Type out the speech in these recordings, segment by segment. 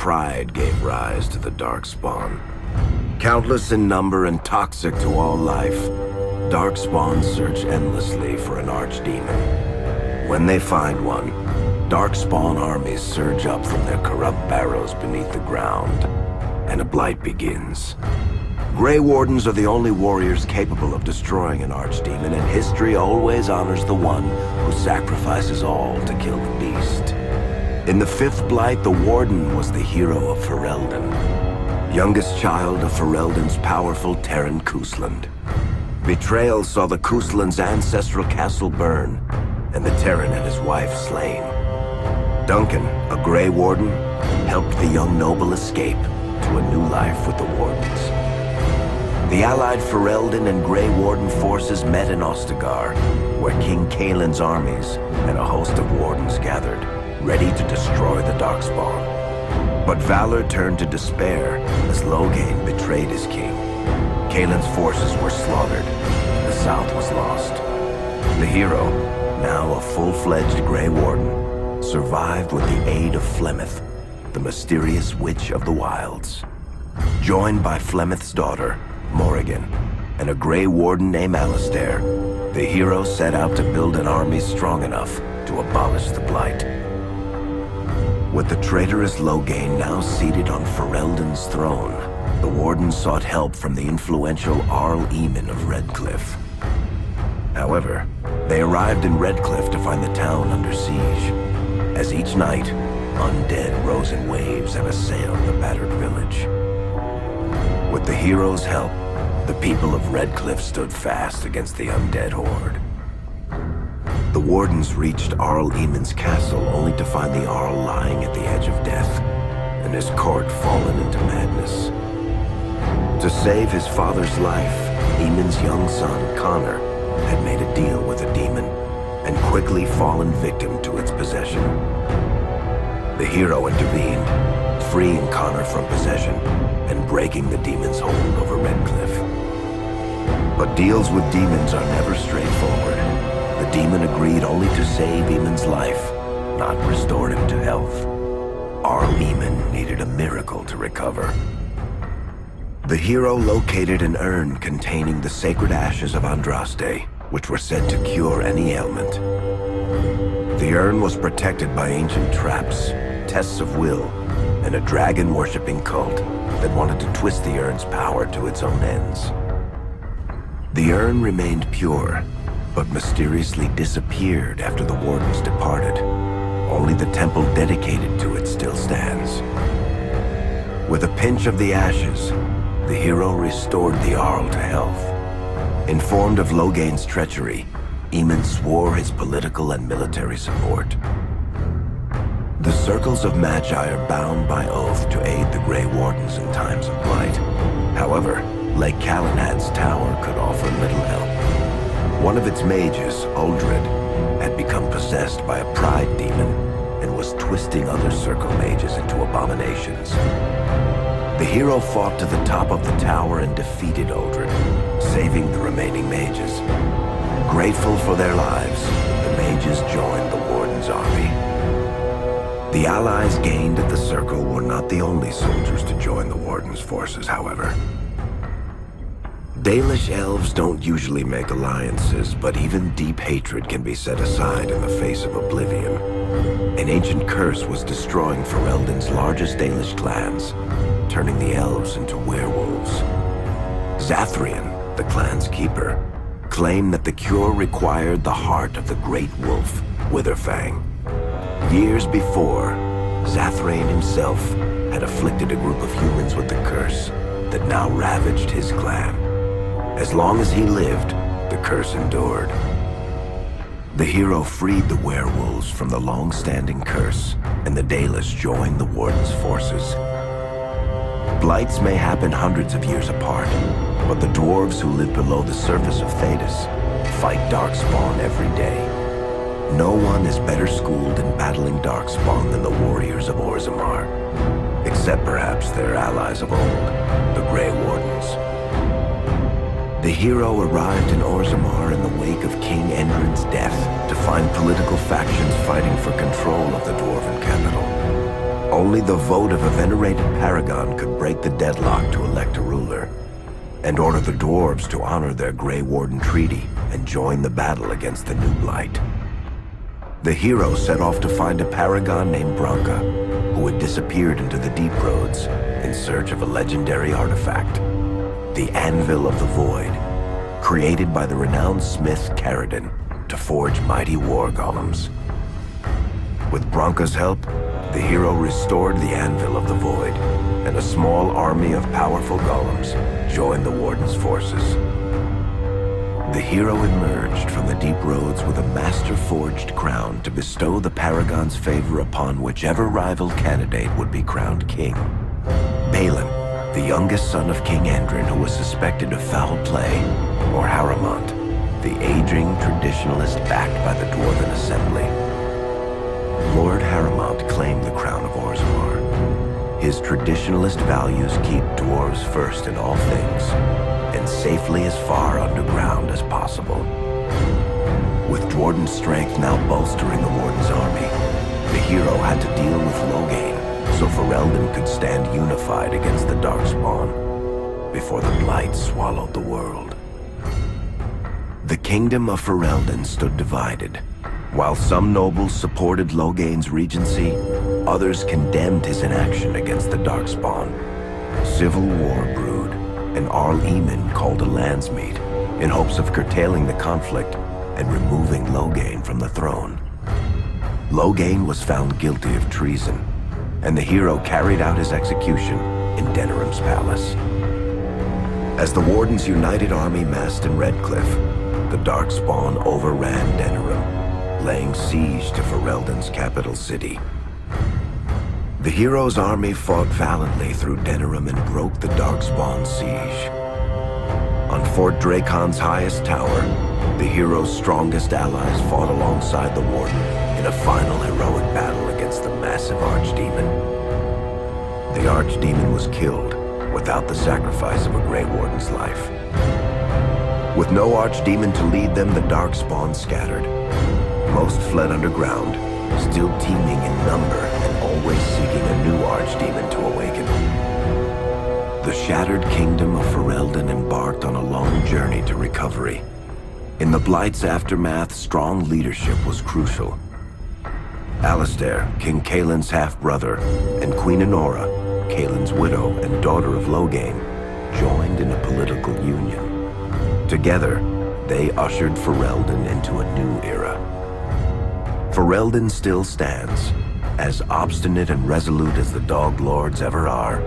pride gave rise to the Darkspawn. Countless in number and toxic to all life, Darkspawn search endlessly for an archdemon. When they find one, Darkspawn armies surge up from their corrupt barrows beneath the ground, and a blight begins. Grey Wardens are the only warriors capable of destroying an archdemon, and history always honors the one who sacrifices all to kill the beast. In the fifth blight, the Warden was the hero of Ferelden, youngest child of Ferelden's powerful Terran Cousland. Betrayal saw the Cousland's ancestral castle burn, and the Terran and his wife slain. Duncan, a Grey Warden, helped the young noble escape to a new life with the Wardens. The allied Ferelden and Grey Warden forces met in Ostagar, where King Kaelin's armies and a host of Wardens gathered, ready to destroy the Darkspawn. But valor turned to despair as Loghain betrayed his king. Kaelin's forces were slaughtered, and the south was lost. The hero, now a full-fledged Grey Warden, survived with the aid of Flemeth, the mysterious witch of the wilds. Joined by Flemeth's daughter, Morrigan, and a Grey Warden named Alistair, the hero set out to build an army strong enough to abolish the Blight. With the traitorous Loghain now seated on Ferelden's throne, the Wardens sought help from the influential Arl Eamon of Redcliffe. However, they arrived in Redcliffe to find the town under siege. As each night, undead rose in waves and assailed the battered village. With the hero's help, the people of Redcliffe stood fast against the undead horde. The Wardens reached Arl Eamon's castle only to find the Arl lying at the edge of death, and his court fallen into madness. To save his father's life, Eamon's young son, Connor, had made a deal with a demon, and quickly fallen victim to its possession. The hero intervened, freeing Connor from possession and breaking the demon's hold over Redcliffe. But deals with demons are never straightforward. The demon agreed only to save Eamon's life, not restore him to health. Arl Eamon needed a miracle to recover. The hero located an urn containing the sacred ashes of Andraste, which were said to cure any ailment. The urn was protected by ancient traps, tests of will, and a dragon-worshipping cult that wanted to twist the urn's power to its own ends. The urn remained pure, but mysteriously disappeared after the Wardens departed. Only the temple dedicated to it still stands. With a pinch of the ashes, the hero restored the Arl to health. Informed of Loghain's treachery, Eamon swore his political and military support. The Circles of Magi are bound by oath to aid the Grey Wardens in times of blight. However, Lake Calenad's tower could offer little help. One of its mages, Uldred, had become possessed by a pride demon and was twisting other Circle mages into abominations. The hero fought to the top of the tower and defeated Uldred, saving the remaining mages. Grateful for their lives, the mages joined the Warden's army. The allies gained at the Circle were not the only soldiers to join the Warden's forces, however. Dalish elves don't usually make alliances, but even deep hatred can be set aside in the face of oblivion. An ancient curse was destroying Ferelden's largest Dalish clans, turning the elves into werewolves. Zathrian, the clan's keeper, claimed that the cure required the heart of the great wolf, Witherfang. Years before, Zathrian himself had afflicted a group of humans with the curse that now ravaged his clan. As long as he lived, the curse endured. The hero freed the werewolves from the long-standing curse, and the Dalish joined the Warden's forces. Blights may happen hundreds of years apart, but the dwarves who live below the surface of Thedas fight Darkspawn every day. No one is better schooled in battling Darkspawn than the warriors of Orzammar, except perhaps their allies of old, the Grey Wardens. The hero arrived in Orzammar in the wake of King Endrin's death to find political factions fighting for control of the Dwarven capital. Only the vote of a venerated paragon could break the deadlock to elect a ruler, and order the dwarves to honor their Grey Warden treaty and join the battle against the New Blight. The hero set off to find a paragon named Branka, who had disappeared into the Deep Roads in search of a legendary artifact, the Anvil of the Void, created by the renowned smith Caridin to forge mighty war golems. With Branka's help, the hero restored the Anvil of the Void, and a small army of powerful golems joined the Warden's forces. The hero emerged from the Deep Roads with a master-forged crown to bestow the Paragon's favor upon whichever rival candidate would be crowned king. Balin, the youngest son of King Endrin, who was suspected of foul play, or Haramont, the aging traditionalist backed by the Dwarven Assembly. Lord Haramont claimed the crown of Orzammar. His traditionalist values keep dwarves first in all things, and safely as far underground as possible. With Dwarden's strength now bolstering the Warden's army, the hero had to deal with Loghain, so Ferelden could stand unified against the Darkspawn, before the Blight swallowed the world. The kingdom of Ferelden stood divided. While some nobles supported Loghain's regency, others condemned his inaction against the Darkspawn. Civil war brewed, and Arl Eamon called a landsmeet in hopes of curtailing the conflict and removing Loghain from the throne. Loghain was found guilty of treason, and the hero carried out his execution in Denerim's palace. As the Warden's united army massed in Redcliffe, the Darkspawn overran Denerim, laying siege to Ferelden's capital city. The hero's army fought valiantly through Denerim and broke the Darkspawn's siege. On Fort Dracon's highest tower, the hero's strongest allies fought alongside the Warden in a final heroic battle against the massive Archdemon. The Archdemon was killed without the sacrifice of a Grey Warden's life. With no Archdemon to lead them, the Darkspawn scattered. Most fled underground, still teeming in number and always seeking a new Archdemon to awaken. The shattered kingdom of Ferelden embarked on a long journey to recovery. In the Blight's aftermath, strong leadership was crucial. Alistair, King Cailin's half-brother, and Queen Enora, Cailin's widow and daughter of Loghain, joined in a political union. Together, they ushered Ferelden into a new era. Ferelden still stands, as obstinate and resolute as the Dog Lords ever are,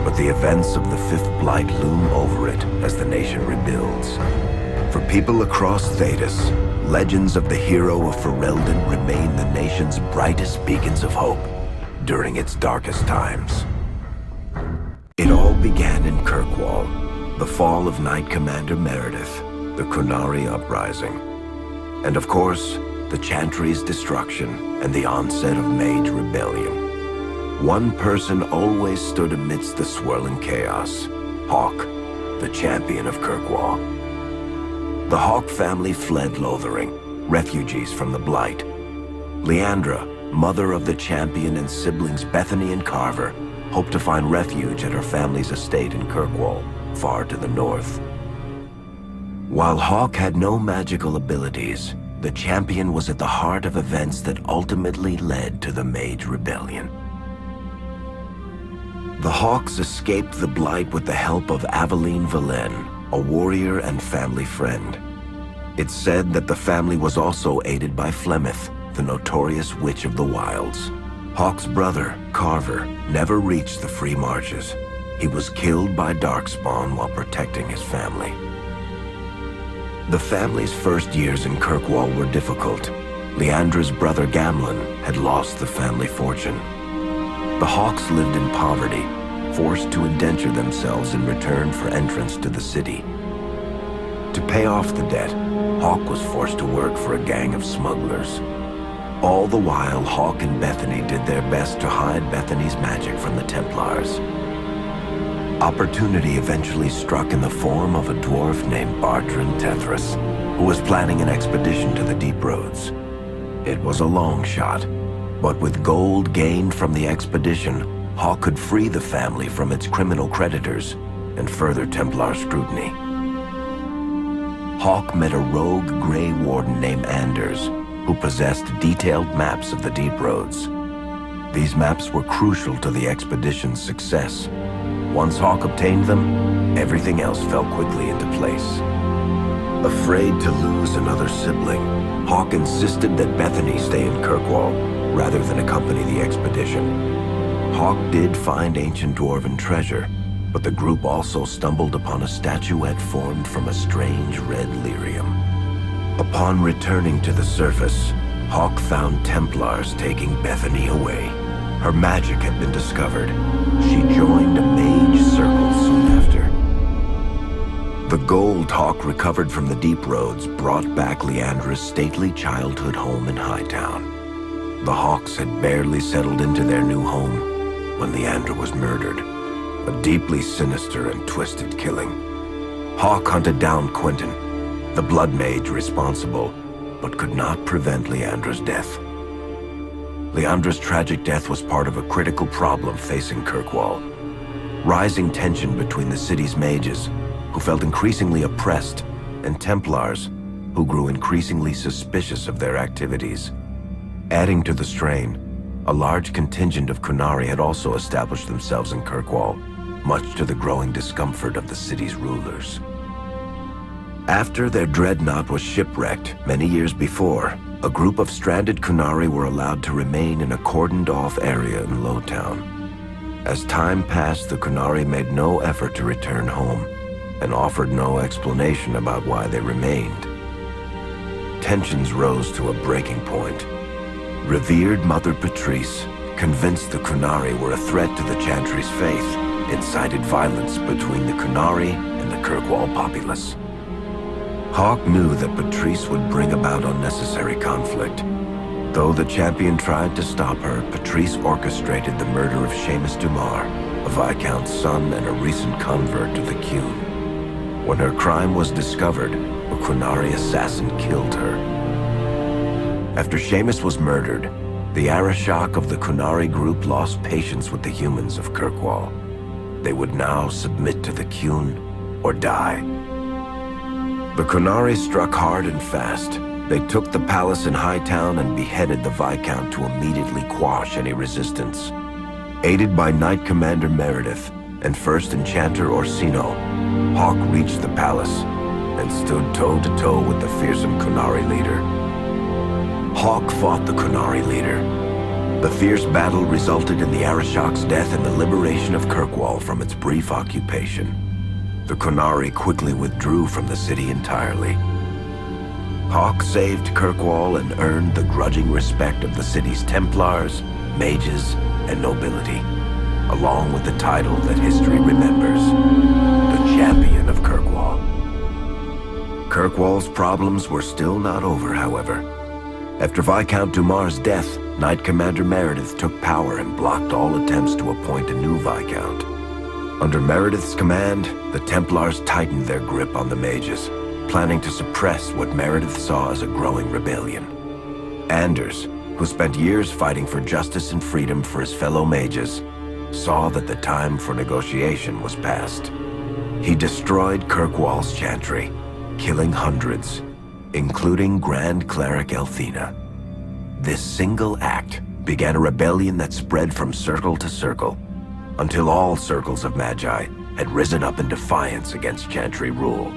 but the events of the Fifth Blight loom over it as the nation rebuilds. For people across Thedas, legends of the hero of Ferelden remain the nation's brightest beacons of hope during its darkest times. It all began in Kirkwall, the fall of Knight Commander Meredith, the Qunari Uprising, and of course, the Chantry's destruction and the onset of Mage Rebellion. One person always stood amidst the swirling chaos: Hawke, the champion of Kirkwall. The Hawke family fled Lothering, refugees from the Blight. Leandra, mother of the champion, and siblings Bethany and Carver hoped to find refuge at her family's estate in Kirkwall, far to the north. While Hawke had no magical abilities, the champion was at the heart of events that ultimately led to the Mage Rebellion. The Hawks escaped the Blight with the help of Aveline Valen, a warrior and family friend. It's said that the family was also aided by Flemeth, the notorious Witch of the Wilds. Hawke's brother, Carver, never reached the Free Marches. He was killed by Darkspawn while protecting his family. The family's first years in Kirkwall were difficult. Leandra's brother Gamlen had lost the family fortune. The Hawks lived in poverty, forced to indenture themselves in return for entrance to the city. To pay off the debt, Hawke was forced to work for a gang of smugglers. All the while, Hawke and Bethany did their best to hide Bethany's magic from the Templars. Opportunity eventually struck in the form of a dwarf named Bartran Tethras, who was planning an expedition to the Deep Roads. It was a long shot, But with gold gained from the expedition, Hawk could free the family from its criminal creditors and further Templar scrutiny. Hawk met a rogue Grey Warden named Anders, who possessed detailed maps of the Deep Roads. These maps were crucial to the expedition's success. Once Hawk obtained them, everything else fell quickly into place. Afraid to lose another sibling, Hawk insisted that Bethany stay in Kirkwall rather than accompany the expedition. Hawk did find ancient dwarven treasure, but the group also stumbled upon a statuette formed from a strange red lyrium. Upon returning to the surface, Hawk found Templars taking Bethany away. Her magic had been discovered. She joined a mage circle soon after. The gold Hawk recovered from the Deep Roads brought back Leandra's stately childhood home in Hightown. The Hawks had barely settled into their new home when Leandra was murdered. A deeply sinister and twisted killing. Hawk hunted down Quentin, the blood mage responsible, but could not prevent Leandra's death. Leandra's tragic death was part of a critical problem facing Kirkwall. Rising tension between the city's mages, who felt increasingly oppressed, and Templars, who grew increasingly suspicious of their activities. Adding to the strain, a large contingent of Qunari had also established themselves in Kirkwall, much to the growing discomfort of the city's rulers. After their dreadnought was shipwrecked many years before, a group of stranded Qunari were allowed to remain in a cordoned-off area in Lowtown. As time passed, the Qunari made no effort to return home, and offered no explanation about why they remained. Tensions rose to a breaking point. Revered Mother Patrice, convinced the Qunari were a threat to the Chantry's faith, incited violence between the Qunari and the Kirkwall populace. Hawk knew that Patrice would bring about unnecessary conflict. Though the champion tried to stop her, Patrice orchestrated the murder of Seamus Dumar, a Viscount's son and a recent convert to the Qun. When her crime was discovered, a Qunari assassin killed her. After Seamus was murdered, the Arishok of the Qunari group lost patience with the humans of Kirkwall. They would now submit to the Qun or die. The Qunari struck hard and fast. They took the palace in Hightown and beheaded the Viscount to immediately quash any resistance. Aided by Knight Commander Meredith and First Enchanter Orsino, Hawk reached the palace and stood toe-to-toe with the fearsome Qunari leader. Hawk fought the Qunari leader. The fierce battle resulted in the Arishok's death and the liberation of Kirkwall from its brief occupation. The Qunari quickly withdrew from the city entirely. Hawk saved Kirkwall and earned the grudging respect of the city's Templars, mages, and nobility, along with the title that history remembers, the Champion of Kirkwall. Kirkwall's problems were still not over, however. After Viscount Dumar's death, Knight Commander Meredith took power and blocked all attempts to appoint a new Viscount. Under Meredith's command, the Templars tightened their grip on the mages, planning to suppress what Meredith saw as a growing rebellion. Anders, who spent years fighting for justice and freedom for his fellow mages, saw that the time for negotiation was past. He destroyed Kirkwall's chantry, killing hundreds, including Grand Cleric Elthina. This single act began a rebellion that spread from circle to circle, until all circles of Magi had risen up in defiance against Chantry rule.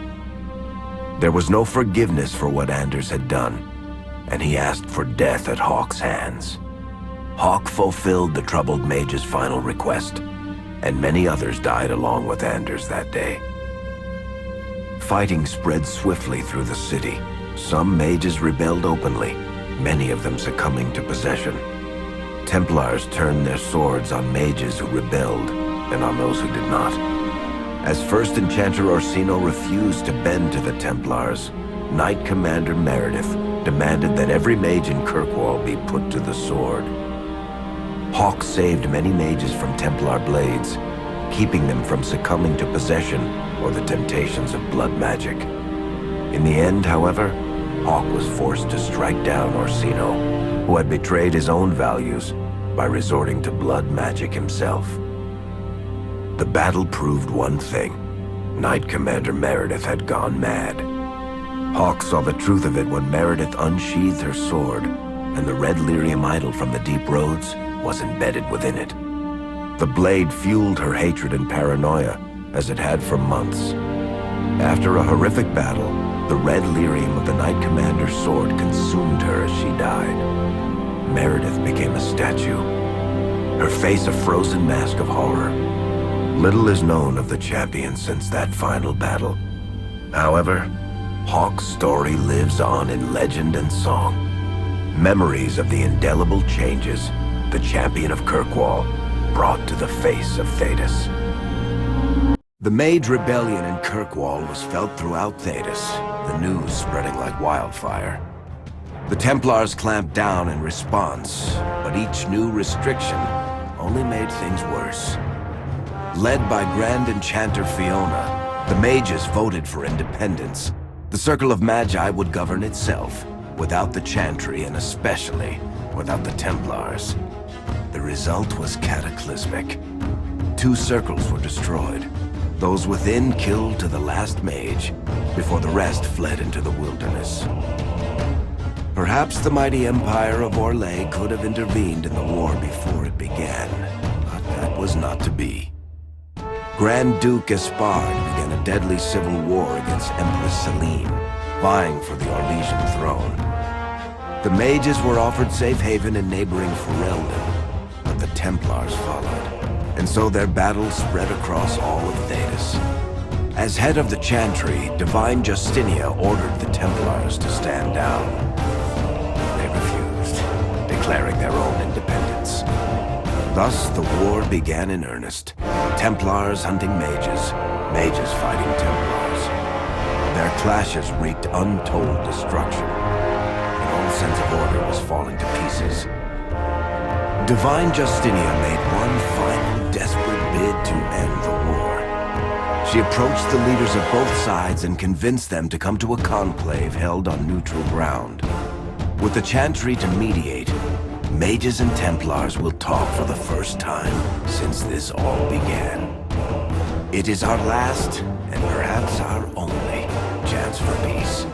There was no forgiveness for what Anders had done, and he asked for death at Hawk's hands. Hawk fulfilled the troubled mage's final request, and many others died along with Anders that day. Fighting spread swiftly through the city. Some mages rebelled openly, many of them succumbing to possession. Templars turned their swords on mages who rebelled, and on those who did not. As First Enchanter Orsino refused to bend to the Templars, Knight Commander Meredith demanded that every mage in Kirkwall be put to the sword. Hawk saved many mages from Templar blades, keeping them from succumbing to possession or the temptations of blood magic. In the end, however, Hawk was forced to strike down Orsino, who had betrayed his own values by resorting to blood magic himself. The battle proved one thing. Knight Commander Meredith had gone mad. Hawk saw the truth of it when Meredith unsheathed her sword, and the red lyrium idol from the Deep Roads was embedded within it. The blade fueled her hatred and paranoia, as it had for months. After a horrific battle, the red lyrium of the Knight Commander's sword consumed her as she died. Meredith became a statue, her face a frozen mask of horror. Little is known of the champion since that final battle. However, Hawk's story lives on in legend and song. Memories of the indelible changes the champion of Kirkwall brought to the face of Thedas. The Mage Rebellion in Kirkwall was felt throughout Thedas, the news spreading like wildfire. The Templars clamped down in response, but each new restriction only made things worse. Led by Grand Enchanter Fiona, the mages voted for independence. The Circle of Magi would govern itself, without the Chantry and especially without the Templars. The result was cataclysmic. 2 circles were destroyed. Those within killed to the last mage, before the rest fled into the wilderness. Perhaps the mighty Empire of Orlais could have intervened in the war before it began, but that was not to be. Grand Duke Espard began a deadly civil war against Empress Celine, vying for the Orlesian throne. The mages were offered safe haven in neighboring Ferelden, but the Templars followed, and so their battle spread across all of Thedas. As head of the Chantry, Divine Justinia ordered the Templars to stand down. They refused, declaring their own independence. Thus, the war began in earnest. Templars hunting mages, mages fighting Templars. Their clashes wreaked untold destruction, and all sense of order was falling to pieces. Divine Justinia made one final desperate bid to end the war. She approached the leaders of both sides and convinced them to come to a conclave held on neutral ground. With the Chantry to mediate, mages and Templars will talk for the first time since this all began. It is our last, and perhaps our only, chance for peace.